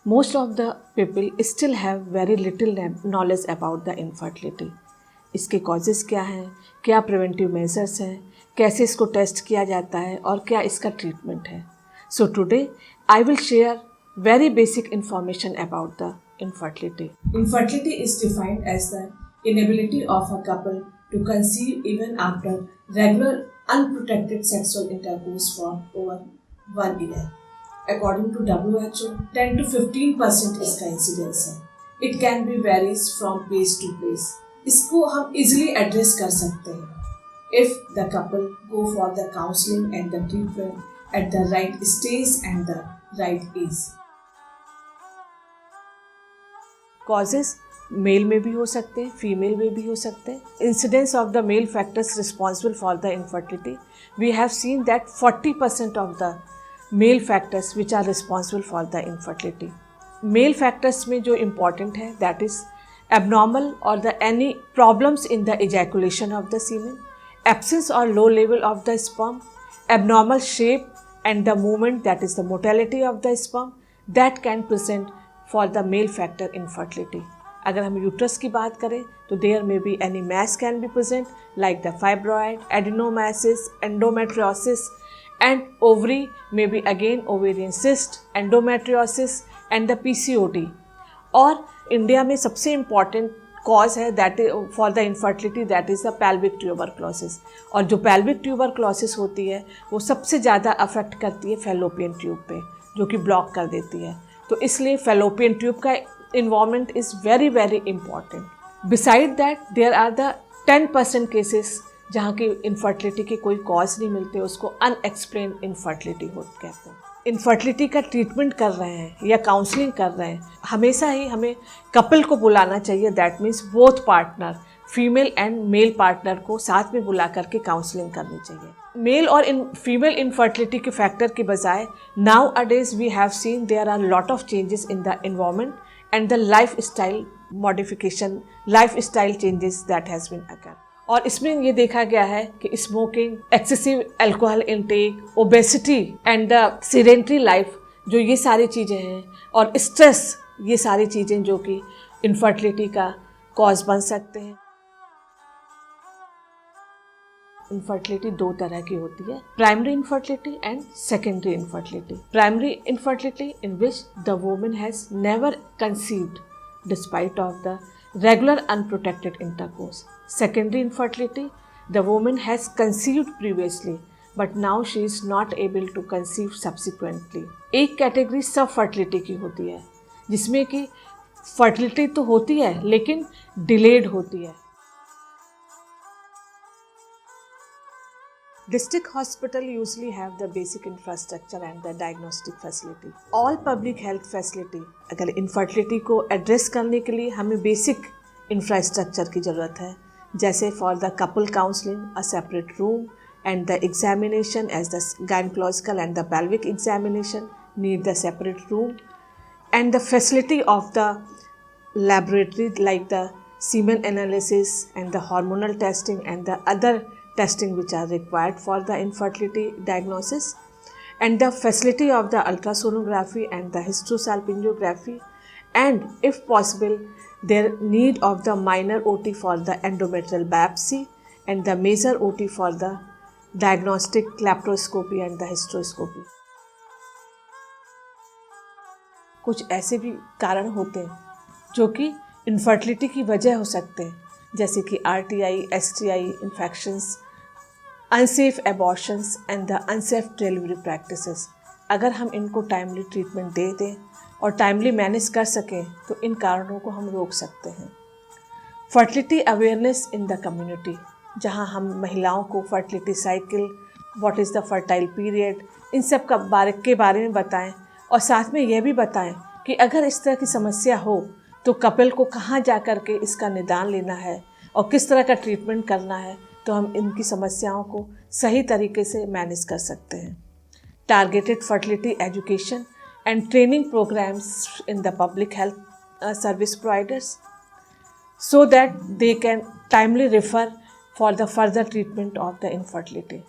Most of the people still have very little knowledge about the infertility. इसके causes क्या हैं, क्या preventive measures हैं, कैसे इसको टेस्ट किया जाता है और क्या इसका ट्रीटमेंट है. So today I will share very basic information about the infertility. Infertility is defined as the inability of a couple to conceive even after regular unprotected sexual intercourse for over 1 year. According to WHO, 10 to 15% इसका incidence है. It can be varies from place to place. इसको हम easily address कर सकते हैं if the couple go for the counseling and the treatment at the right stage and the right age. Causes male में भी हो सकते हैं, फीमेल में भी हो सकते हैं. Incidence of the male factors responsible for the infertility, we have seen that 40% of the male factors which are responsible for the infertility. Male factors में जो इम्पॉर्टेंट है that is abnormal or the any problems in the ejaculation of the semen, absence or low level of the sperm, abnormal shape and the movement, that is the motility of the sperm, that can present for the male factor infertility. अगर हम uterus की बात करें तो there may be any mass can be present like the fibroid, adenomyosis, endometriosis, and ovary may be again ovarian cyst, endometriosis and the PCOD. और India में सबसे important cause है that for the infertility that is the pelvic tuberculosis. और जो pelvic tuberculosis होती है वो सबसे ज़्यादा अफेक्ट करती है फैलोपियन ट्यूब पे, जो कि ब्लॉक कर देती है. तो इसलिए फैलोपियन ट्यूब का involvement is very very important. Beside that there are the 10% cases जहाँ की इनफर्टिलिटी के कोई कॉज नहीं मिलते, उसको अनएक्सप्लेन इनफर्टिलिटी कहते हैं. इनफर्टिलिटी का ट्रीटमेंट कर रहे हैं या काउंसलिंग कर रहे हैं, हमेशा ही हमें कपल को बुलाना चाहिए. That means both partner, female and male partner को साथ में बुला करके काउंसलिंग करनी चाहिए. मेल और फीमेल इनफर्टिलिटी के फैक्टर के बजाय nowadays we have seen there are lot of changes in the environment and the lifestyle modification, lifestyle changes that has been occur. और इसमें ये देखा गया है कि smoking, excessive alcohol intake, obesity and the sedentary life, जो ये सारी चीज़ें हैं, और स्ट्रेस, ये सारी चीज़ें जो कि इनफर्टिलिटी का कॉज बन सकते हैं. इनफर्टिलिटी 2 तरह की होती है, primary infertility and secondary infertility. Primary infertility in which the woman has never conceived despite of the regular unprotected intercourse. Secondary infertility, the woman has conceived previously but now she is not able to conceive subsequently. एक category सब fertility की होती है जिसमें कि fertility तो होती है लेकिन डिलेड होती है. District hospital usually have the basic infrastructure and the diagnostic facility. All public health facility, अगर infertility को address करने के लिए हमें basic infrastructure की ज़रूरत है, जैसे for the couple counseling, a separate room and the examination as the gynecological and the pelvic examination need the separate room, and the facility of the laboratory like the semen analysis and the hormonal testing and the other testing which are required for the infertility diagnosis, and the facility of the ultrasonography and the hysterosalpingography, and if possible their need of the minor OT for the endometrial biopsy and the major OT for the diagnostic laparoscopy and the hysteroscopy. कुछ ऐसे भी कारण होते हैं जो कि infertility की वजह हो सकते हैं, जैसे कि RTI, STI infections, unsafe abortions and the unsafe delivery practices. अगर हम इनको टाइमली ट्रीटमेंट दे दें और टाइमली मैनेज कर सकें तो इन कारणों को हम रोक सकते हैं. Fertility awareness in the community, जहां हम महिलाओं को fertility cycle, what is the fertile period, इन सब के बारे में बताएं और साथ में यह भी बताएं कि अगर इस तरह की समस्या हो तो कपल को कहाँ जा कर के इसका निदान लेना है और किस तरह का ट्रीटमेंट करना है, तो हम इनकी समस्याओं को सही तरीके से मैनेज कर सकते हैं. Targeted fertility education and training programmes in the public health service providers so that they can timely refer for the further treatment of the infertility.